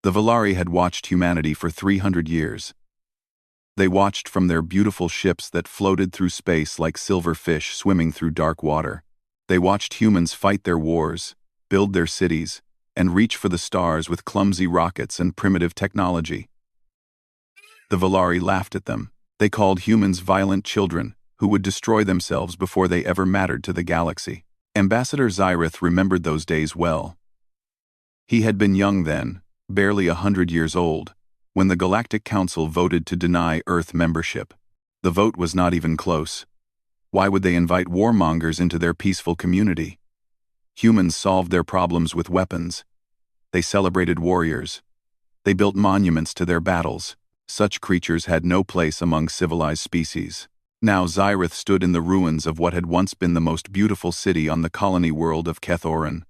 The Valari had watched humanity for 300 years. They watched from their beautiful ships that floated through space like silver fish swimming through dark water. They watched humans fight their wars, build their cities, and reach for the stars with clumsy rockets and primitive technology. The Valari laughed at them. They called humans violent children who would destroy themselves before they ever mattered to the galaxy. Ambassador Zyrith remembered those days well. He had been young then, barely 100 years old, when the Galactic Council voted to deny Earth membership. The vote was not even close. Why would they invite warmongers into their peaceful community? Humans solved their problems with weapons. They celebrated warriors. They built monuments to their battles. Such creatures had no place among civilized species. Now Zyrith stood in the ruins of what had once been the most beautiful city on the colony world of Kethoran.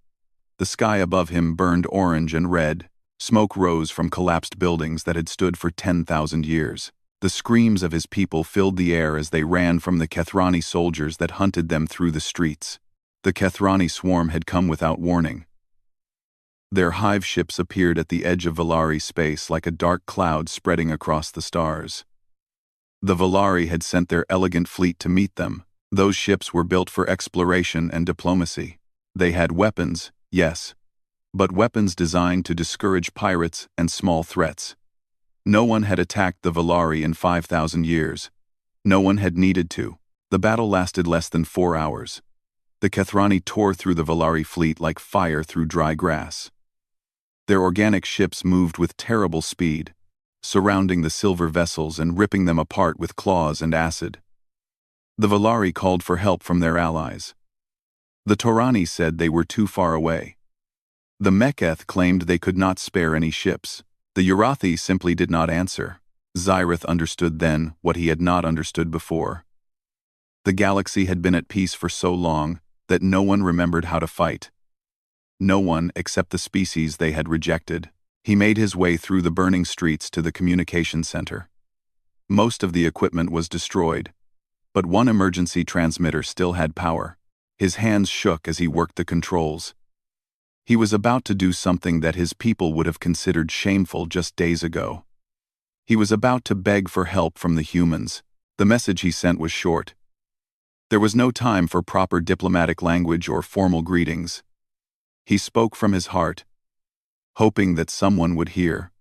The sky above him burned orange and red. Smoke rose from collapsed buildings that had stood for 10,000 years. The screams of his people filled the air as they ran from the Kethrani soldiers that hunted them through the streets. The Kethrani swarm had come without warning. Their hive ships appeared at the edge of Valari space like a dark cloud spreading across the stars. The Valari had sent their elegant fleet to meet them. Those ships were built for exploration and diplomacy. They had weapons, yes, but weapons designed to discourage pirates and small threats. No one had attacked the Valari in 5,000 years. No one had needed to. The battle lasted less than 4 hours. The Kethrani tore through the Valari fleet like fire through dry grass. Their organic ships moved with terrible speed, surrounding the silver vessels and ripping them apart with claws and acid. The Valari called for help from their allies. The Taurani said they were too far away. The Meketh claimed they could not spare any ships. The Urathi simply did not answer. Zyrith understood then what he had not understood before. The galaxy had been at peace for so long that no one remembered how to fight. No one except the species they had rejected. He made his way through the burning streets to the communication center. Most of the equipment was destroyed, but one emergency transmitter still had power. His hands shook as he worked the controls. He was about to do something that his people would have considered shameful just days ago. He was about to beg for help from the humans. The message he sent was short. There was no time for proper diplomatic language or formal greetings. He spoke from his heart, hoping that someone would hear,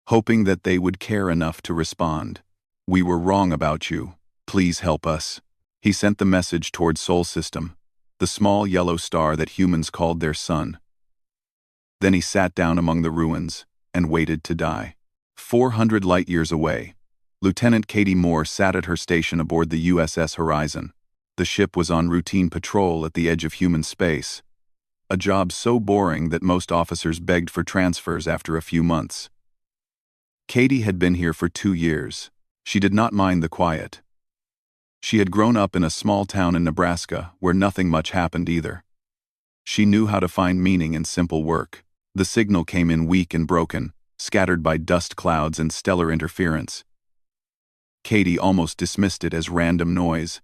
hoping that they would care enough to respond. "We were wrong about you. Please help us." He sent the message toward Sol System, the small yellow star that humans called their sun. Then he sat down among the ruins and waited to die. 400 light-years away, Lieutenant Katie Moore sat at her station aboard the USS Horizon. The ship was on routine patrol at the edge of human space, a job so boring that most officers begged for transfers after a few months. Katie had been here for 2 years. She did not mind the quiet. She had grown up in a small town in Nebraska where nothing much happened either. She knew how to find meaning in simple work. The signal came in weak and broken, scattered by dust clouds and stellar interference. Katie almost dismissed it as random noise.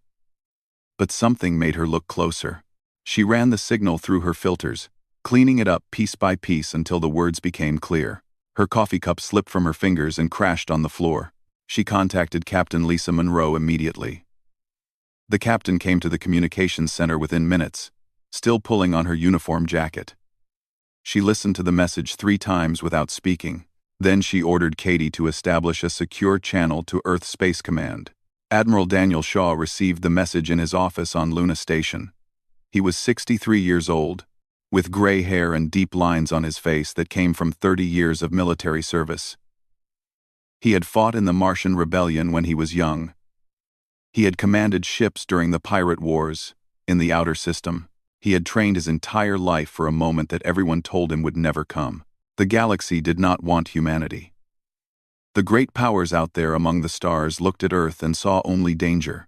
But something made her look closer. She ran the signal through her filters, cleaning it up piece by piece until the words became clear. Her coffee cup slipped from her fingers and crashed on the floor. She contacted Captain Lisa Monroe immediately. The captain came to the communications center within minutes, still pulling on her uniform jacket. She listened to the message 3 times without speaking. Then she ordered Katie to establish a secure channel to Earth Space Command. Admiral Daniel Shaw received the message in his office on Luna Station. He was 63 years old, with gray hair and deep lines on his face that came from 30 years of military service. He had fought in the Martian Rebellion when he was young. He had commanded ships during the Pirate Wars, in the Outer System. He had trained his entire life for a moment that everyone told him would never come. The galaxy did not want humanity. The great powers out there among the stars looked at Earth and saw only danger.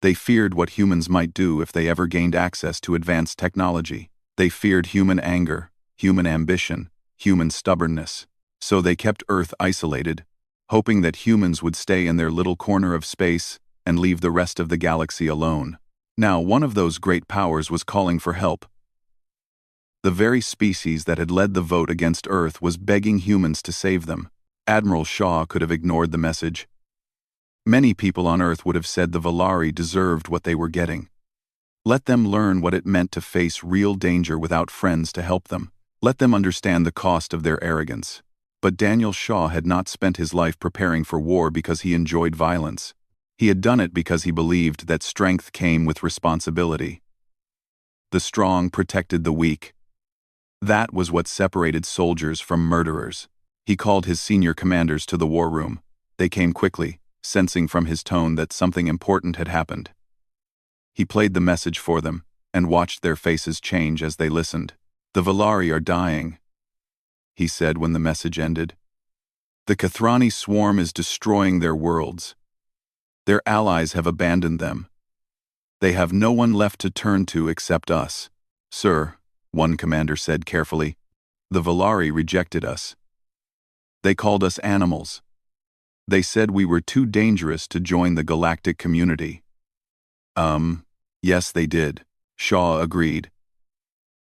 They feared what humans might do if they ever gained access to advanced technology. They feared human anger, human ambition, human stubbornness. So they kept Earth isolated, hoping that humans would stay in their little corner of space and leave the rest of the galaxy alone. Now, one of those great powers was calling for help. The very species that had led the vote against Earth was begging humans to save them. Admiral Shaw could have ignored the message. Many people on Earth would have said the Valari deserved what they were getting. Let them learn what it meant to face real danger without friends to help them. Let them understand the cost of their arrogance. But Daniel Shaw had not spent his life preparing for war because he enjoyed violence. He had done it because he believed that strength came with responsibility. The strong protected the weak. That was what separated soldiers from murderers. He called his senior commanders to the war room. They came quickly, sensing from his tone that something important had happened. He played the message for them, and watched their faces change as they listened. "The Valari are dying," he said when the message ended. "The Kathrani swarm is destroying their worlds. Their allies have abandoned them. They have no one left to turn to except us." "Sir," one commander said carefully, "the Valari rejected us. They called us animals. They said we were too dangerous to join the galactic community." Yes they did," Shaw agreed.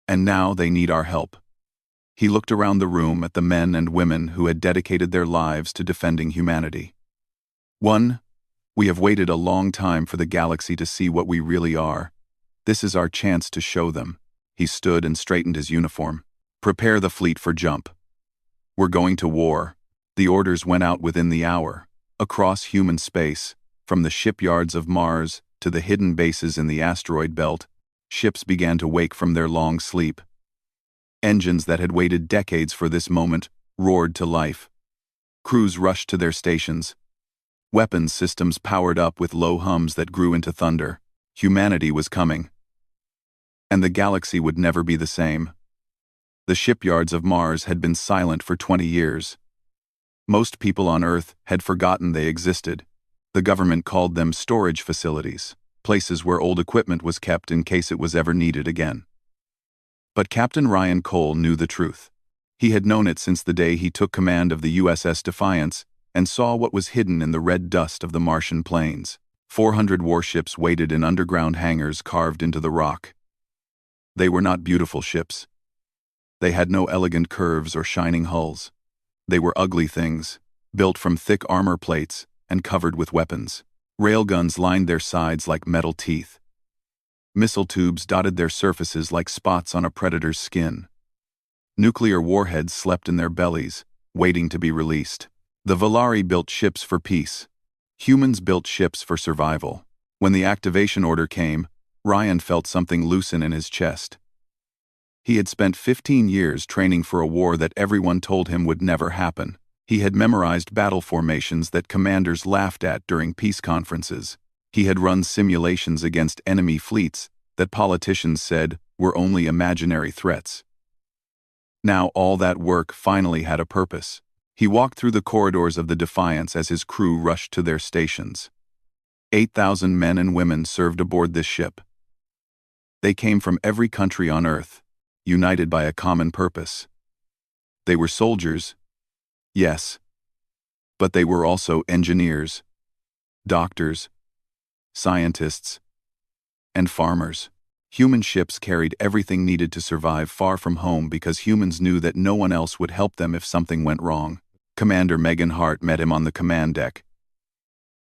"And now they need our help." He looked around the room at the men and women who had dedicated their lives to defending humanity. We have waited a long time for the galaxy to see what we really are. This is our chance to show them." He stood and straightened his uniform. "Prepare the fleet for jump. We're going to war." The orders went out within the hour. Across human space, from the shipyards of Mars to the hidden bases in the asteroid belt, ships began to wake from their long sleep. Engines that had waited decades for this moment roared to life. Crews rushed to their stations. Weapons systems powered up with low hums that grew into thunder. Humanity was coming. And the galaxy would never be the same. The shipyards of Mars had been silent for 20 years. Most people on Earth had forgotten they existed. The government called them storage facilities, places where old equipment was kept in case it was ever needed again. But Captain Ryan Cole knew the truth. He had known it since the day he took command of the USS Defiance and saw what was hidden in the red dust of the Martian plains. 400 warships waited in underground hangars carved into the rock. They were not beautiful ships. They had no elegant curves or shining hulls. They were ugly things, built from thick armor plates and covered with weapons. Railguns lined their sides like metal teeth. Missile tubes dotted their surfaces like spots on a predator's skin. Nuclear warheads slept in their bellies, waiting to be released. The Valari built ships for peace. Humans built ships for survival. When the activation order came, Ryan felt something loosen in his chest. He had spent 15 years training for a war that everyone told him would never happen. He had memorized battle formations that commanders laughed at during peace conferences. He had run simulations against enemy fleets that politicians said were only imaginary threats. Now all that work finally had a purpose. He walked through the corridors of the Defiance as his crew rushed to their stations. 8,000 men and women served aboard this ship. They came from every country on Earth, united by a common purpose. They were soldiers, yes, but they were also engineers, doctors, scientists, and farmers. Human ships carried everything needed to survive far from home because humans knew that no one else would help them if something went wrong. Commander Megan Hart met him on the command deck.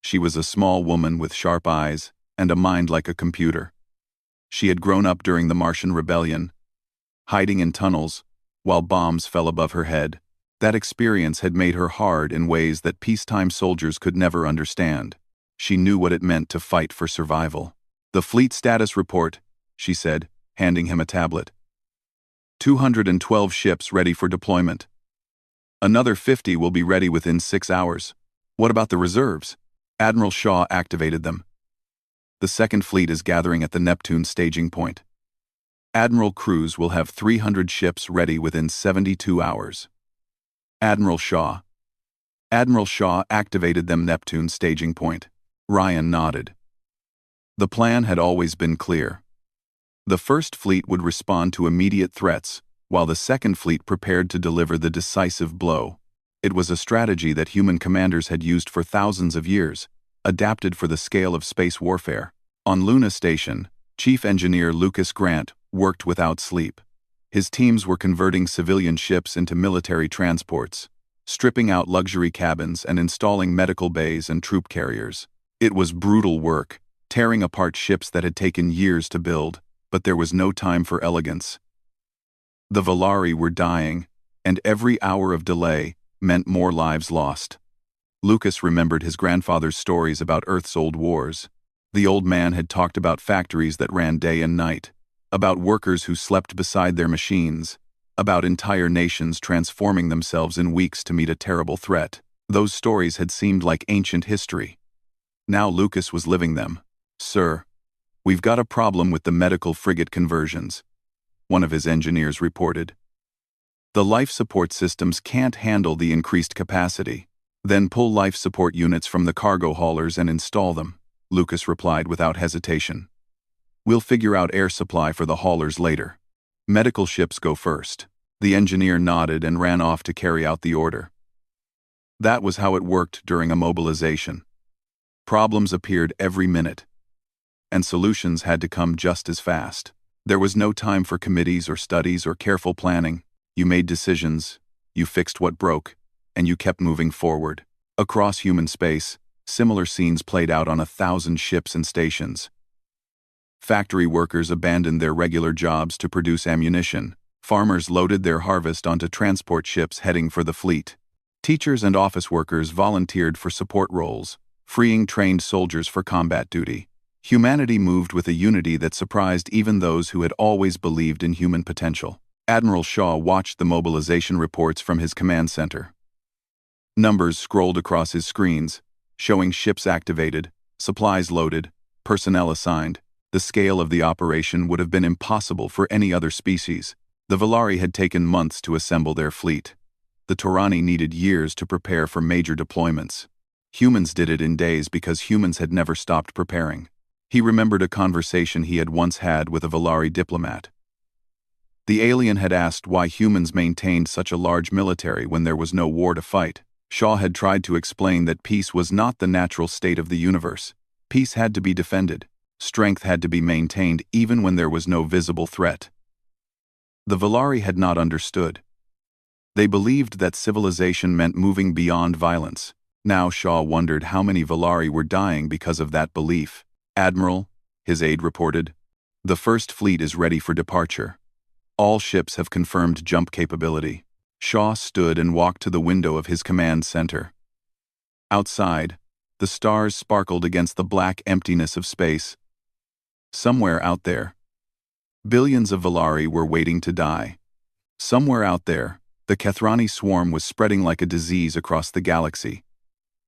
She was a small woman with sharp eyes and a mind like a computer. She had grown up during the Martian Rebellion, hiding in tunnels while bombs fell above her head. That experience had made her hard in ways that peacetime soldiers could never understand. She knew what it meant to fight for survival. "The fleet status report," she said, handing him a tablet. 212 ships ready for deployment. Another 50 will be ready within 6 hours. What about the reserves? Admiral Shaw activated them. The second fleet is gathering at the Neptune staging point. Admiral Cruz will have 300 ships ready within 72 hours. Admiral Shaw activated them Neptune staging point. Ryan nodded. The plan had always been clear. The first fleet would respond to immediate threats, while the second fleet prepared to deliver the decisive blow. It was a strategy that human commanders had used for thousands of years, adapted for the scale of space warfare. On Luna Station, Chief Engineer Lucas Grant worked without sleep. His teams were converting civilian ships into military transports, stripping out luxury cabins and installing medical bays and troop carriers. It was brutal work, tearing apart ships that had taken years to build, but there was no time for elegance. The Valari were dying, and every hour of delay meant more lives lost. Lucas remembered his grandfather's stories about Earth's old wars. The old man had talked about factories that ran day and night, about workers who slept beside their machines, about entire nations transforming themselves in weeks to meet a terrible threat. Those stories had seemed like ancient history. Now Lucas was living them. "Sir, we've got a problem with the medical frigate conversions," one of his engineers reported. "The life support systems can't handle the increased capacity." "Then pull life support units from the cargo haulers and install them," Lucas replied without hesitation. "We'll figure out air supply for the haulers later. Medical ships go first." The engineer nodded and ran off to carry out the order. That was how it worked during a mobilization. Problems appeared every minute, and solutions had to come just as fast. There was no time for committees or studies or careful planning. You made decisions, you fixed what broke, and you kept moving forward. Across human space, similar scenes played out on 1,000 ships and stations. Factory workers abandoned their regular jobs to produce ammunition. Farmers loaded their harvest onto transport ships heading for the fleet. Teachers and office workers volunteered for support roles, freeing trained soldiers for combat duty. Humanity moved with a unity that surprised even those who had always believed in human potential. Admiral Shaw watched the mobilization reports from his command center. Numbers scrolled across his screens, showing ships activated, supplies loaded, personnel assigned. The scale of the operation would have been impossible for any other species. The Valari had taken months to assemble their fleet. The Torani needed years to prepare for major deployments. Humans did it in days because humans had never stopped preparing. He remembered a conversation he had once had with a Valari diplomat. The alien had asked why humans maintained such a large military when there was no war to fight. Shaw had tried to explain that peace was not the natural state of the universe. Peace had to be defended. Strength had to be maintained even when there was no visible threat. The Valari had not understood. They believed that civilization meant moving beyond violence. Now Shaw wondered how many Valari were dying because of that belief. "Admiral," his aide reported, "the first fleet is ready for departure. All ships have confirmed jump capability." Shaw stood and walked to the window of his command center. Outside, the stars sparkled against the black emptiness of space. Somewhere out there, billions of Valari were waiting to die. Somewhere out there, the Kethrani swarm was spreading like a disease across the galaxy.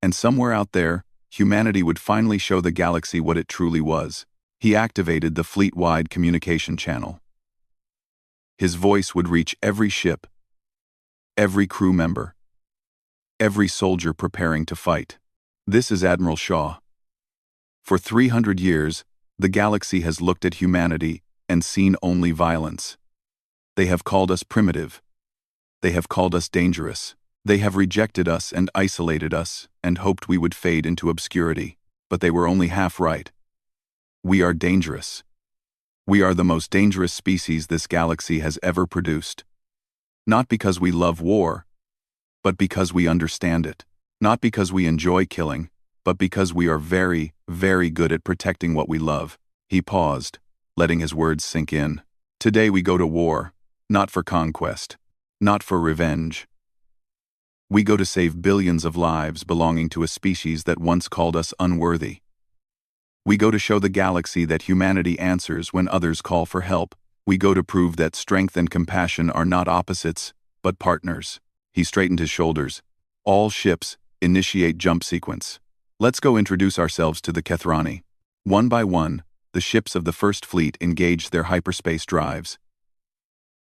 And somewhere out there, humanity would finally show the galaxy what it truly was. He activated the fleet-wide communication channel. His voice would reach every ship, every crew member, every soldier preparing to fight. "This is Admiral Shaw. For 300 years, the galaxy has looked at humanity and seen only violence. They have called us primitive. They have called us dangerous. They have rejected us and isolated us and hoped we would fade into obscurity, but they were only half right. We are dangerous. We are the most dangerous species this galaxy has ever produced. Not because we love war, but because we understand it. Not because we enjoy killing, but because we are very, very good at protecting what we love." He paused, letting his words sink in. "Today we go to war, not for conquest, not for revenge. We go to save billions of lives belonging to a species that once called us unworthy. We go to show the galaxy that humanity answers when others call for help. We go to prove that strength and compassion are not opposites, but partners." He straightened his shoulders. "All ships, initiate jump sequence. Let's go introduce ourselves to the Kethrani." One by one, the ships of the First Fleet engaged their hyperspace drives.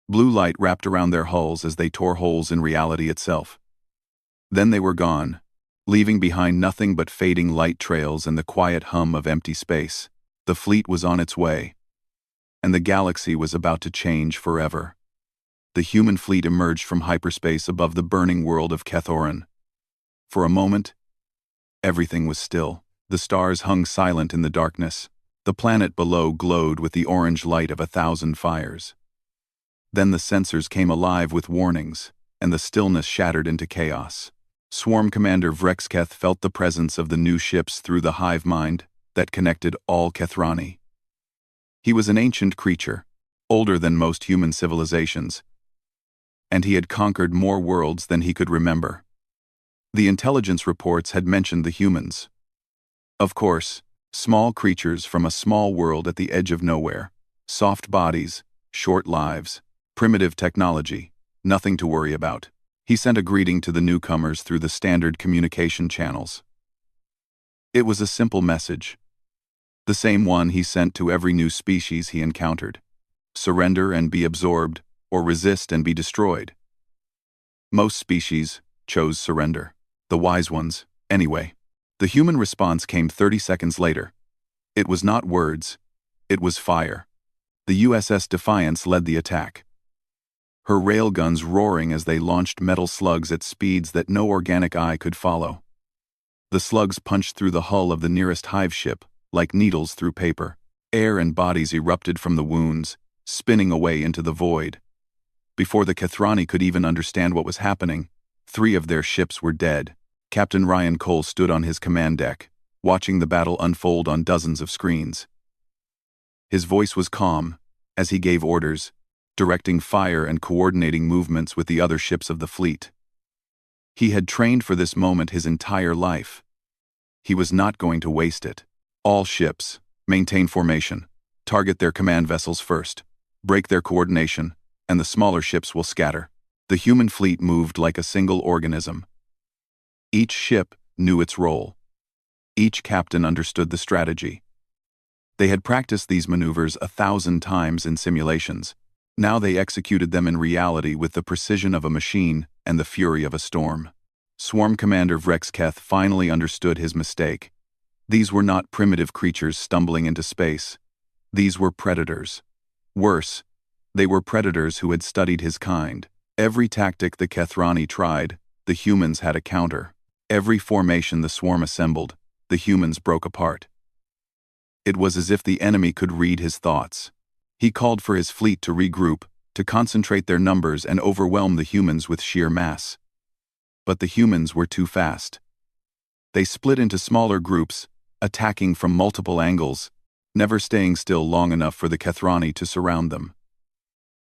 Blue light wrapped around their hulls as they tore holes in reality itself. Then they were gone, leaving behind nothing but fading light trails and the quiet hum of empty space. The fleet was on its way, and the galaxy was about to change forever. The human fleet emerged from hyperspace above the burning world of Kethoran. For a moment, everything was still. The stars hung silent in the darkness. The planet below glowed with the orange light of 1,000 fires. Then the sensors came alive with warnings, and the stillness shattered into chaos. Swarm Commander Vrexketh felt the presence of the new ships through the hive mind that connected all Kethrani. He was an ancient creature, older than most human civilizations, and he had conquered more worlds than he could remember. The intelligence reports had mentioned the humans. Of course, small creatures from a small world at the edge of nowhere, soft bodies, short lives, primitive technology, nothing to worry about. He sent a greeting to the newcomers through the standard communication channels. It was a simple message, the same one he sent to every new species he encountered. Surrender and be absorbed, or resist and be destroyed. Most species chose surrender. The wise ones, anyway. The human response came 30 seconds later. It was not words, it was fire. The USS Defiance led the attack, her railguns roaring as they launched metal slugs at speeds that no organic eye could follow. The slugs punched through the hull of the nearest hive ship, like needles through paper. Air and bodies erupted from the wounds, spinning away into the void. Before the Kethrani could even understand what was happening, 3 of their ships were dead. Captain Ryan Cole stood on his command deck, watching the battle unfold on dozens of screens. His voice was calm, as he gave orders, directing fire and coordinating movements with the other ships of the fleet. He had trained for this moment his entire life. He was not going to waste it. All ships, maintain formation, target their command vessels first, break their coordination, and the smaller ships will scatter. The human fleet moved like a single organism. Each ship knew its role. Each captain understood the strategy. They had practiced these maneuvers 1,000 times in simulations. Now they executed them in reality with the precision of a machine and the fury of a storm. Swarm Commander Vrexketh finally understood his mistake. These were not primitive creatures stumbling into space. These were predators. Worse, they were predators who had studied his kind. Every tactic the Kethrani tried, the humans had a counter. Every formation the swarm assembled, the humans broke apart. It was as if the enemy could read his thoughts. He called for his fleet to regroup, to concentrate their numbers and overwhelm the humans with sheer mass. But the humans were too fast. They split into smaller groups, attacking from multiple angles, never staying still long enough for the Kethrani to surround them.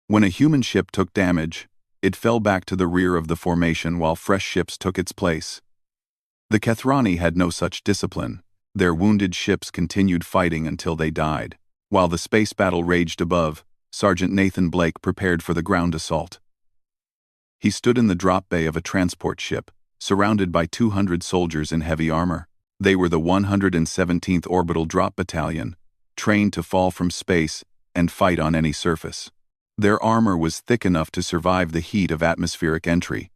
When a human ship took damage, it fell back to the rear of the formation while fresh ships took its place. The Kethrani had no such discipline. Their wounded ships continued fighting until they died. While the space battle raged above, Sergeant Nathan Blake prepared for the ground assault. He stood in the drop bay of a transport ship, surrounded by 200 soldiers in heavy armor. They were the 117th Orbital Drop Battalion, trained to fall from space and fight on any surface. Their armor was thick enough to survive the heat of atmospheric entry.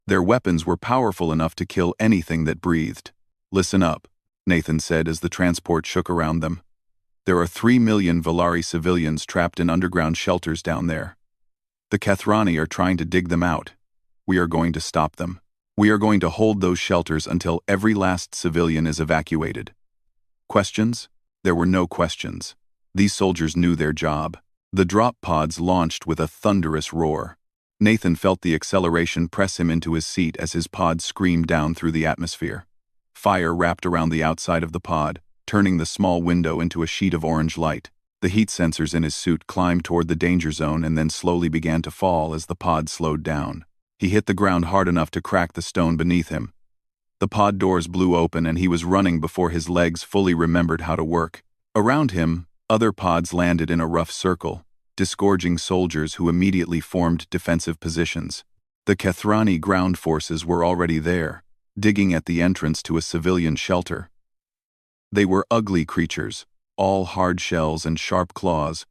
Their weapons were powerful enough to kill anything that breathed. "Listen up," Nathan said as the transport shook around them. "There are 3 million Valari civilians trapped in underground shelters down there. The Kethrani are trying to dig them out. We are going to stop them. We are going to hold those shelters until every last civilian is evacuated." Questions? There were no questions. These soldiers knew their job. The drop pods launched with a thunderous roar. Nathan felt the acceleration press him into his seat as his pod screamed down through the atmosphere. Fire wrapped around the outside of the pod, turning the small window into a sheet of orange light. The heat sensors in his suit climbed toward the danger zone and then slowly began to fall as the pod slowed down. He hit the ground hard enough to crack the stone beneath him. The pod doors blew open and he was running before his legs fully remembered how to work. Around him, other pods landed in a rough circle, disgorging soldiers who immediately formed defensive positions. The Kethrani ground forces were already there, digging at the entrance to a civilian shelter. They were ugly creatures, all hard shells and sharp claws.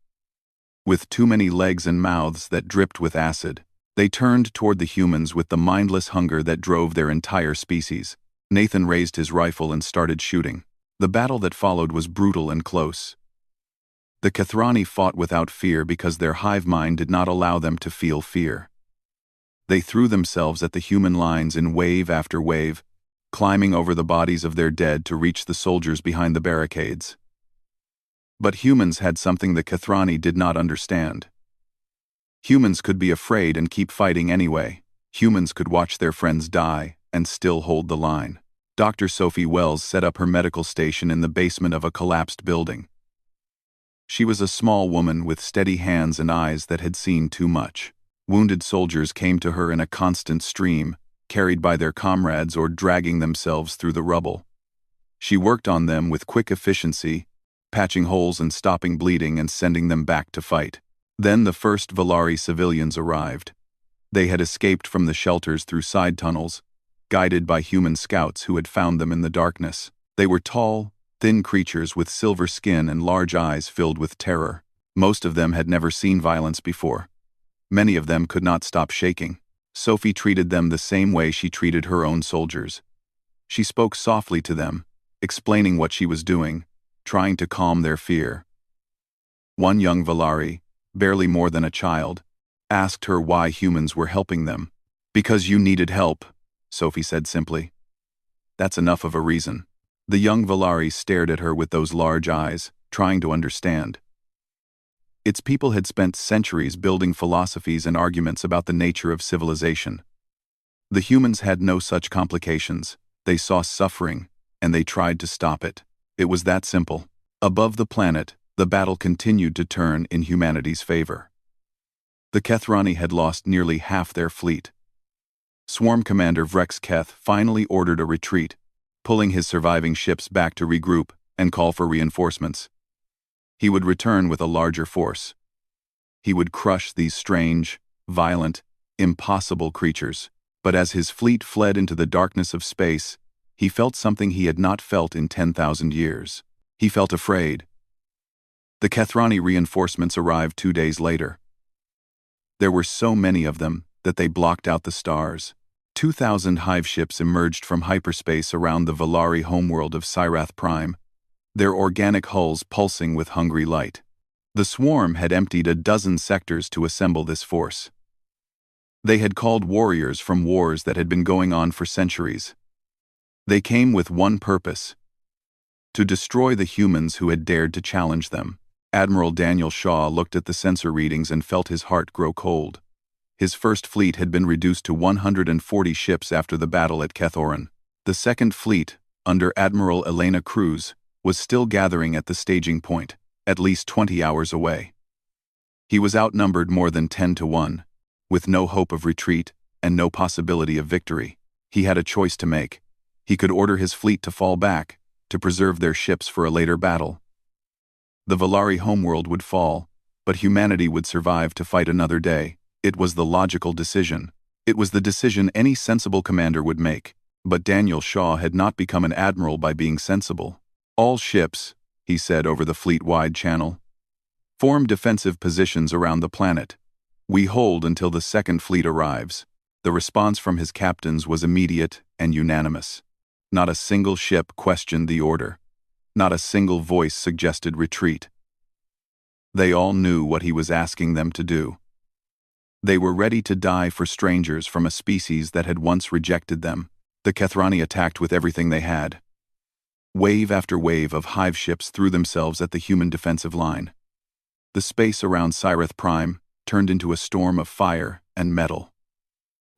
With too many legs and mouths that dripped with acid, they turned toward the humans with the mindless hunger that drove their entire species. Nathan raised his rifle and started shooting. The battle that followed was brutal and close. The Kethrani fought without fear because their hive mind did not allow them to feel fear. They threw themselves at the human lines in wave after wave, climbing over the bodies of their dead to reach the soldiers behind the barricades. But humans had something the Kethrani did not understand. Humans could be afraid and keep fighting anyway. Humans could watch their friends die and still hold the line. Dr. Sophie Wells set up her medical station in the basement of a collapsed building. She was a small woman with steady hands and eyes that had seen too much. Wounded soldiers came to her in a constant stream, carried by their comrades or dragging themselves through the rubble. She worked on them with quick efficiency, patching holes and stopping bleeding and sending them back to fight. Then the first Valari civilians arrived. They had escaped from the shelters through side tunnels, guided by human scouts who had found them in the darkness. They were tall, thin creatures with silver skin and large eyes filled with terror. Most of them had never seen violence before. Many of them could not stop shaking. Sophie treated them the same way she treated her own soldiers. She spoke softly to them, explaining what she was doing, trying to calm their fear. One young Valari, barely more than a child, asked her why humans were helping them. "Because you needed help," Sophie said simply. "That's enough of a reason." The young Valari stared at her with those large eyes, trying to understand. Its people had spent centuries building philosophies and arguments about the nature of civilization. The humans had no such complications. They saw suffering, and they tried to stop it. It was that simple. Above the planet, the battle continued to turn in humanity's favor. The Kethrani had lost nearly half their fleet. Swarm Commander Vrex Keth finally ordered a retreat, pulling his surviving ships back to regroup and call for reinforcements. He would return with a larger force. He would crush these strange, violent, impossible creatures. But as his fleet fled into the darkness of space, he felt something he had not felt in 10,000 years. He felt afraid. The Kethrani reinforcements arrived 2 days later. There were so many of them that they blocked out the stars. 2,000 hive ships emerged from hyperspace around the Valari homeworld of Cyrath Prime, their organic hulls pulsing with hungry light. The swarm had emptied a dozen sectors to assemble this force. They had called warriors from wars that had been going on for centuries. They came with one purpose: to destroy the humans who had dared to challenge them. Admiral Daniel Shaw looked at the sensor readings and felt his heart grow cold. His first fleet had been reduced to 140 ships after the battle at Kethoran. The second fleet, under Admiral Elena Cruz, was still gathering at the staging point, at least 20 hours away. He was outnumbered more than 10 to 1, with no hope of retreat and no possibility of victory. He had a choice to make. He could order his fleet to fall back, to preserve their ships for a later battle. The Valari homeworld would fall, but humanity would survive to fight another day. It was the logical decision. It was the decision any sensible commander would make. But Daniel Shaw had not become an admiral by being sensible. "All ships," he said over the fleet-wide channel, "form defensive positions around the planet. We hold until the second fleet arrives." The response from his captains was immediate and unanimous. Not a single ship questioned the order. Not a single voice suggested retreat. They all knew what he was asking them to do. They were ready to die for strangers from a species that had once rejected them. The Kethrani attacked with everything they had. Wave after wave of hive ships threw themselves at the human defensive line. The space around Cyrath Prime turned into a storm of fire and metal.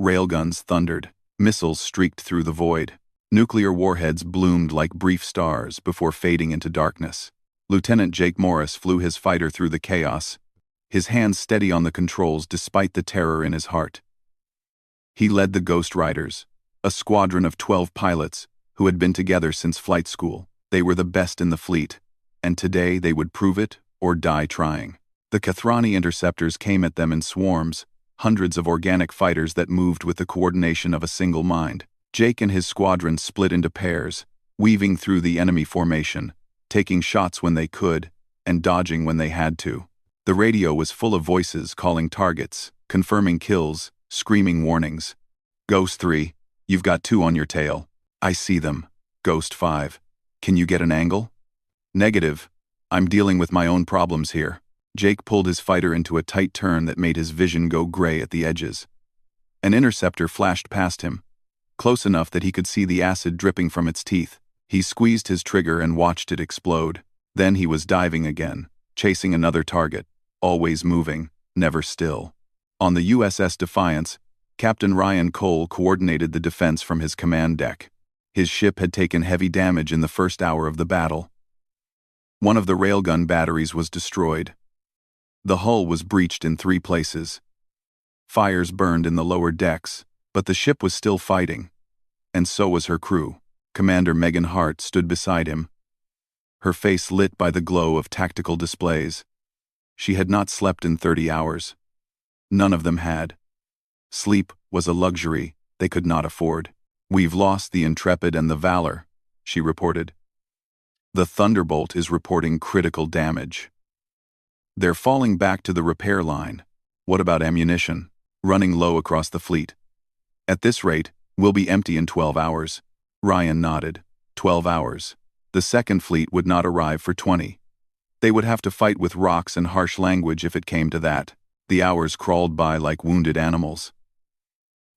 Railguns thundered, missiles streaked through the void. Nuclear warheads bloomed like brief stars before fading into darkness. Lieutenant Jake Morris flew his fighter through the chaos, his hands steady on the controls despite the terror in his heart. He led the Ghost Riders, a squadron of 12 pilots who had been together since flight school. They were the best in the fleet, and today they would prove it or die trying. The Kethrani interceptors came at them in swarms, hundreds of organic fighters that moved with the coordination of a single mind. Jake and his squadron split into pairs, weaving through the enemy formation, taking shots when they could, and dodging when they had to. The radio was full of voices calling targets, confirming kills, screaming warnings. "Ghost 3, you've got 2 on your tail." "I see them." "Ghost 5, can you get an angle?" "Negative. I'm dealing with my own problems here." Jake pulled his fighter into a tight turn that made his vision go gray at the edges. An interceptor flashed past him, close enough that he could see the acid dripping from its teeth. He squeezed his trigger and watched it explode. Then he was diving again, chasing another target, always moving, never still. On the USS Defiance, Captain Ryan Cole coordinated the defense from his command deck. His ship had taken heavy damage in the first hour of the battle. One of the railgun batteries was destroyed. The hull was breached in 3 places. Fires burned in the lower decks, but the ship was still fighting. And so was her crew. Commander Megan Hart stood beside him, her face lit by the glow of tactical displays. She had not slept in 30 hours. None of them had. Sleep was a luxury they could not afford. "We've lost the Intrepid and the Valor," she reported. "The Thunderbolt is reporting critical damage. They're falling back to the repair line. What about ammunition? Running low across the fleet. At this rate, we'll be empty in 12 hours. Ryan nodded. 12 hours. The second fleet would not arrive for 20. They would have to fight with rocks and harsh language if it came to that. The hours crawled by like wounded animals.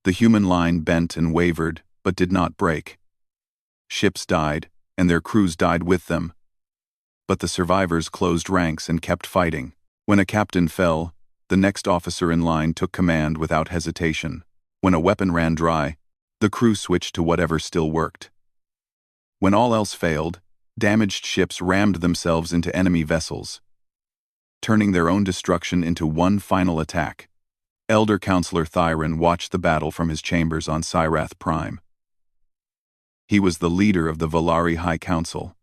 The human line bent and wavered, but did not break. Ships died, and their crews died with them. But the survivors closed ranks and kept fighting. When a captain fell, the next officer in line took command without hesitation. When a weapon ran dry, the crew switched to whatever still worked. When all else failed, damaged ships rammed themselves into enemy vessels, turning their own destruction into one final attack. Elder Counselor Thyron watched the battle from his chambers on Cyrath Prime. He was the leader of the Valari High Council,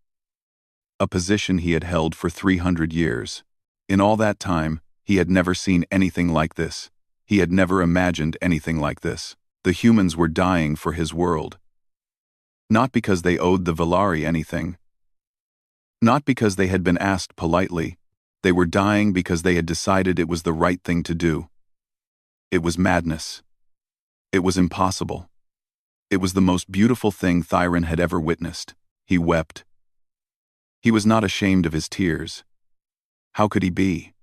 a position he had held for 300 years. In all that time, he had never seen anything like this. He had never imagined anything like this. The humans were dying for his world. Not because they owed the Valari anything. Not because they had been asked politely. They were dying because they had decided it was the right thing to do. It was madness. It was impossible. It was the most beautiful thing Thyron had ever witnessed. He wept. He was not ashamed of his tears. How could he be?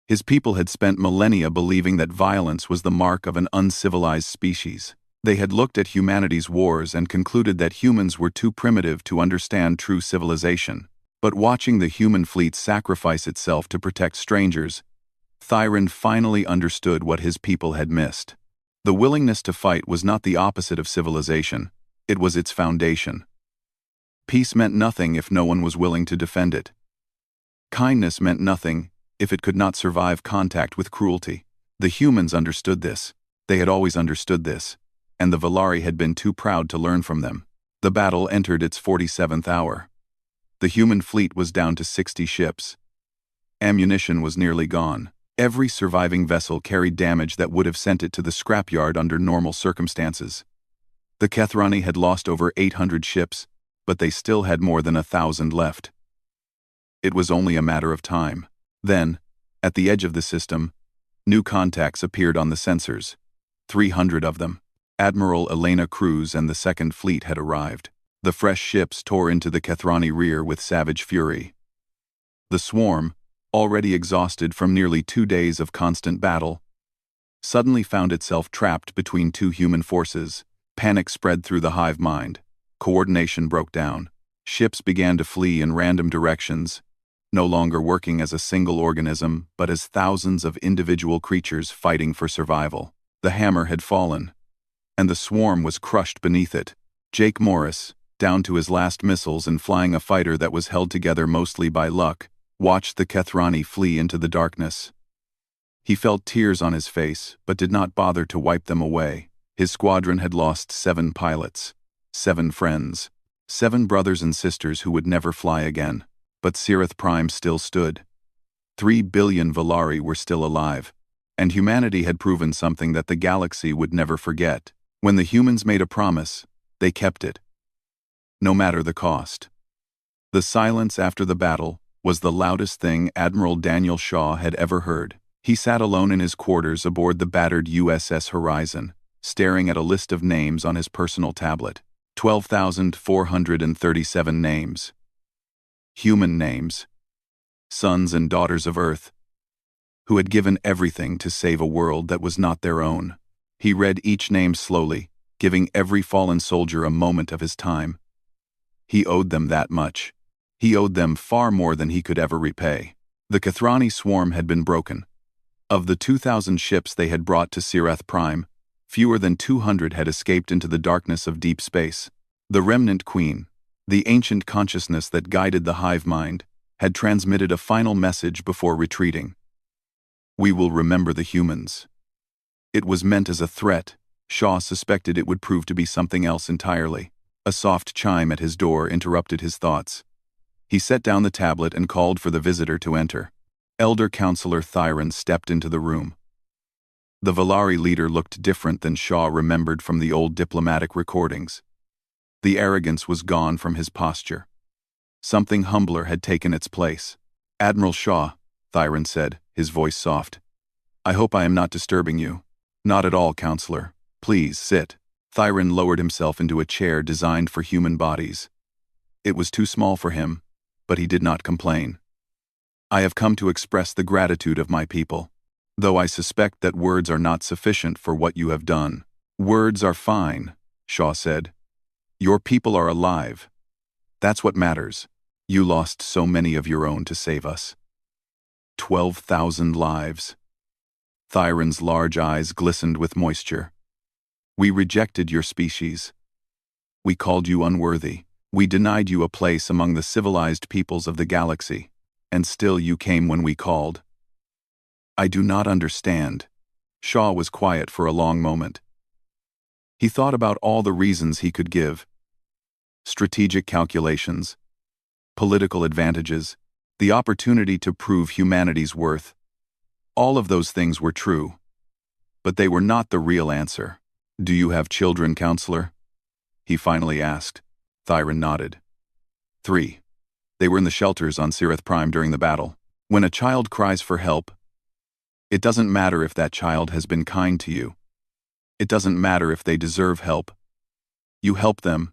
His people had spent millennia believing that violence was the mark of an uncivilized species. They had looked at humanity's wars and concluded that humans were too primitive to understand true civilization. But watching the human fleet sacrifice itself to protect strangers, Thyron finally understood what his people had missed. The willingness to fight was not the opposite of civilization, it was its foundation. Peace meant nothing if no one was willing to defend it. Kindness meant nothing if it could not survive contact with cruelty. The humans understood this. They had always understood this, and the Valari had been too proud to learn from them. The battle entered its 47th hour. The human fleet was down to 60 ships. Ammunition was nearly gone. Every surviving vessel carried damage that would have sent it to the scrapyard under normal circumstances. The Kethrani had lost over 800 ships, but they still had more than 1,000 left. It was only a matter of time. Then, at the edge of the system, new contacts appeared on the sensors. 300 of them. Admiral Elena Cruz and the Second Fleet had arrived. The fresh ships tore into the Kethrani rear with savage fury. The swarm, already exhausted from nearly 2 days of constant battle, suddenly found itself trapped between 2 human forces. Panic spread through the hive mind. Coordination broke down. Ships began to flee in random directions, no longer working as a single organism, but as thousands of individual creatures fighting for survival. The hammer had fallen, and the swarm was crushed beneath it. Jake Morris, down to his last missiles and flying a fighter that was held together mostly by luck, watched the Kethrani flee into the darkness. He felt tears on his face, but did not bother to wipe them away. His squadron had lost 7 pilots, 7 friends, 7 brothers and sisters who would never fly again. But Sirath Prime still stood. 3 billion Valari were still alive, and humanity had proven something that the galaxy would never forget. When the humans made a promise, they kept it, no matter the cost. The silence after the battle was the loudest thing Admiral Daniel Shaw had ever heard. He sat alone in his quarters aboard the battered USS Horizon, staring at a list of names on his personal tablet. 12,437 names. Human names. Sons and daughters of Earth, who had given everything to save a world that was not their own. He read each name slowly, giving every fallen soldier a moment of his time. He owed them that much. He owed them far more than he could ever repay. The Kethrani swarm had been broken. Of the 2,000 ships they had brought to Sireth Prime, fewer than 200 had escaped into the darkness of deep space. The remnant queen, the ancient consciousness that guided the hive mind, had transmitted a final message before retreating. We will remember the humans. It was meant as a threat. Shaw suspected it would prove to be something else entirely. A soft chime at his door interrupted his thoughts. He set down the tablet and called for the visitor to enter. Elder Counselor Thyron stepped into the room. The Valari leader looked different than Shaw remembered from the old diplomatic recordings. The arrogance was gone from his posture. Something humbler had taken its place. "Admiral Shaw," Thyron said, his voice soft. "I hope I am not disturbing you." "Not at all, Counselor. Please, sit." Thyron lowered himself into a chair designed for human bodies. It was too small for him, but he did not complain. "I have come to express the gratitude of my people, though I suspect that words are not sufficient for what you have done." "Words are fine," Shaw said. "Your people are alive. That's what matters. You lost so many of your own to save us. 12,000 lives." Thyron's large eyes glistened with moisture. "We rejected your species. We called you unworthy. We denied you a place among the civilized peoples of the galaxy. And still you came when we called." "I do not understand." Shaw was quiet for a long moment. He thought about all the reasons he could give. Strategic calculations, political advantages, the opportunity to prove humanity's worth. All of those things were true. But they were not the real answer. "Do you have children, Counselor?" he finally asked. Thyron nodded. 3. They were in the shelters on Sireth Prime during the battle. When a child cries for help, it doesn't matter if that child has been kind to you. It doesn't matter if they deserve help. You help them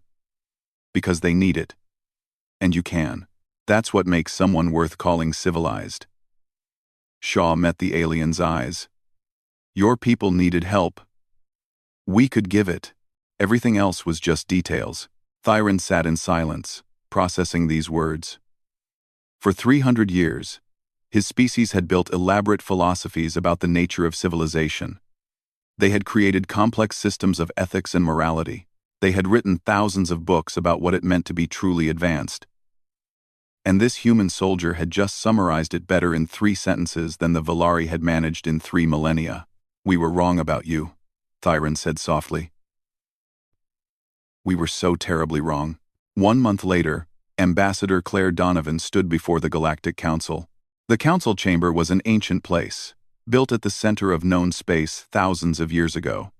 because they need it. And you can. That's what makes someone worth calling civilized. Shaw met the alien's eyes. "Your people needed help. We could give it. Everything else was just details." Thyron sat in silence, processing these words. For 300 years, his species had built elaborate philosophies about the nature of civilization. They had created complex systems of ethics and morality. They had written thousands of books about what it meant to be truly advanced. And this human soldier had just summarized it better in 3 sentences than the Valari had managed in 3 millennia. "We were wrong about you," Thyron said softly. "We were so terribly wrong." 1 month later, Ambassador Claire Donovan stood before the Galactic Council. The council chamber was an ancient place, built at the center of known space thousands of years ago.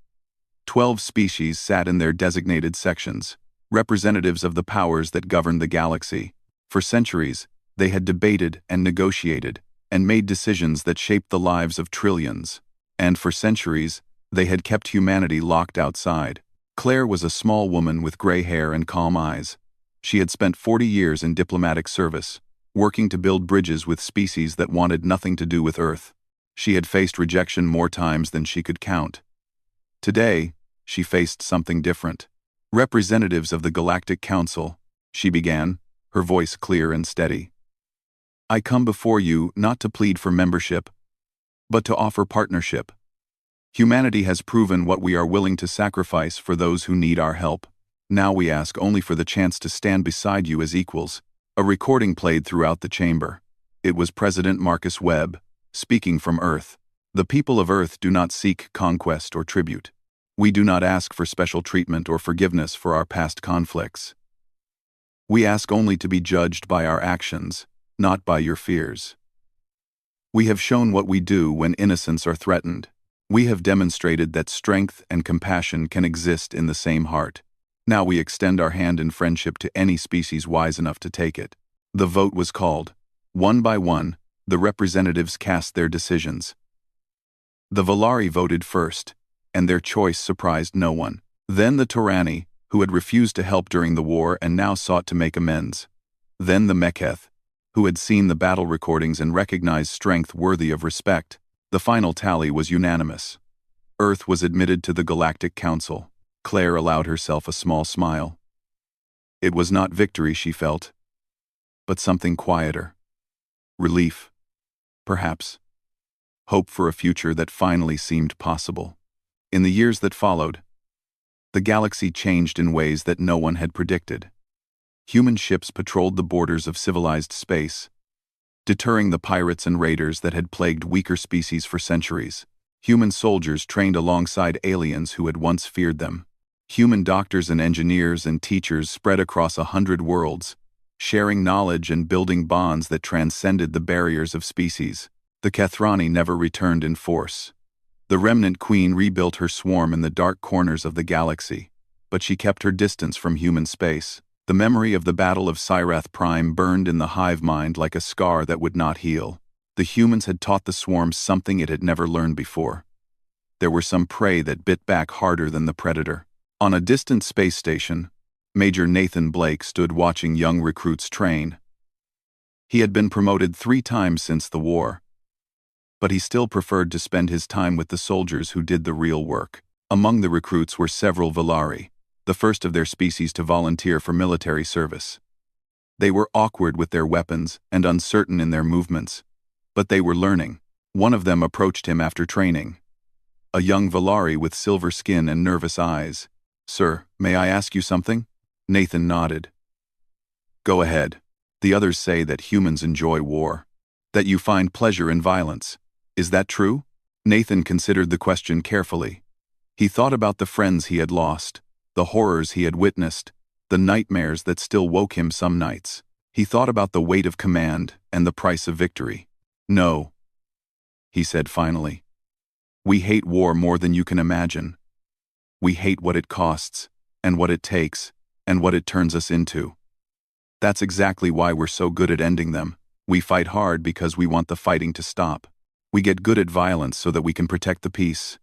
12 species sat in their designated sections, representatives of the powers that governed the galaxy. For centuries, they had debated and negotiated, and made decisions that shaped the lives of trillions. And for centuries, they had kept humanity locked outside. Claire was a small woman with gray hair and calm eyes. She had spent 40 years in diplomatic service, working to build bridges with species that wanted nothing to do with Earth. She had faced rejection more times than she could count. Today, she faced something different. "Representatives of the Galactic Council," she began, her voice clear and steady. "I come before you not to plead for membership, but to offer partnership. Humanity has proven what we are willing to sacrifice for those who need our help. Now we ask only for the chance to stand beside you as equals." A recording played throughout the chamber. It was President Marcus Webb, speaking from Earth. "The people of Earth do not seek conquest or tribute. We do not ask for special treatment or forgiveness for our past conflicts. We ask only to be judged by our actions, not by your fears. We have shown what we do when innocents are threatened. We have demonstrated that strength and compassion can exist in the same heart. Now we extend our hand in friendship to any species wise enough to take it." The vote was called. One by one, the representatives cast their decisions. The Valari voted first, and their choice surprised no one. Then the Torani, who had refused to help during the war and now sought to make amends. Then the Meketh, who had seen the battle recordings and recognized strength worthy of respect. The final tally was unanimous. Earth was admitted to the Galactic Council. Claire allowed herself a small smile. It was not victory she felt, but something quieter. Relief, perhaps. hope for a future that finally seemed possible. In the years that followed, the galaxy changed in ways that no one had predicted. Human ships patrolled the borders of civilized space, deterring the pirates and raiders that had plagued weaker species for centuries. Human soldiers trained alongside aliens who had once feared them. Human doctors and engineers and teachers spread across 100 worlds, sharing knowledge and building bonds that transcended the barriers of species. The Kathrani never returned in force. The remnant queen rebuilt her swarm in the dark corners of the galaxy, but she kept her distance from human space. The memory of the Battle of Syrath Prime burned in the hive mind like a scar that would not heal. The humans had taught the swarm something it had never learned before. There were some prey that bit back harder than the predator. On a distant space station, Major Nathan Blake stood watching young recruits train. He had been promoted 3 times since the war, but he still preferred to spend his time with the soldiers who did the real work. Among the recruits were several Valari, the first of their species to volunteer for military service. They were awkward with their weapons and uncertain in their movements, but they were learning. One of them approached him after training. A young Valari with silver skin and nervous eyes. "Sir, may I ask you something?" Nathan nodded. "Go ahead. The others say that humans enjoy war, that you find pleasure in violence. Is that true?" Nathan considered the question carefully. He thought about the friends he had lost, the horrors he had witnessed, the nightmares that still woke him some nights. He thought about the weight of command and the price of victory. "No," he said finally. "We hate war more than you can imagine. We hate what it costs, and what it takes, and what it turns us into. That's exactly why we're so good at ending them. We fight hard because we want the fighting to stop. We get good at violence so that we can protect the peace."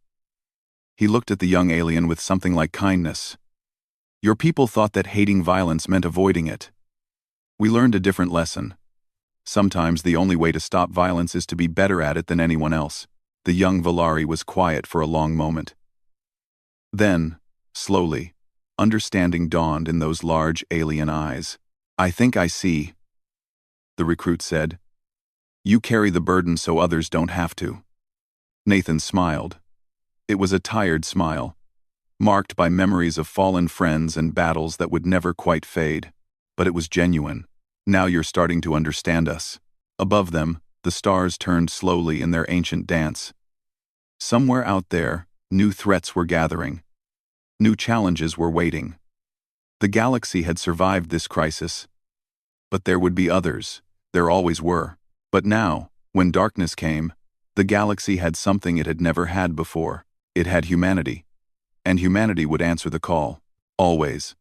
He looked at the young alien with something like kindness. "Your people thought that hating violence meant avoiding it. We learned a different lesson. Sometimes the only way to stop violence is to be better at it than anyone else." The young Valari was quiet for a long moment. Then, slowly, understanding dawned in those large alien eyes. "I think I see," the recruit said. "You carry the burden so others don't have to." Nathan smiled. It was a tired smile, marked by memories of fallen friends and battles that would never quite fade. But it was genuine. "Now you're starting to understand us." Above them, the stars turned slowly in their ancient dance. Somewhere out there, new threats were gathering. New challenges were waiting. The galaxy had survived this crisis, but there would be others. There always were. But now, when darkness came, the galaxy had something it had never had before. It had humanity. And humanity would answer the call. Always.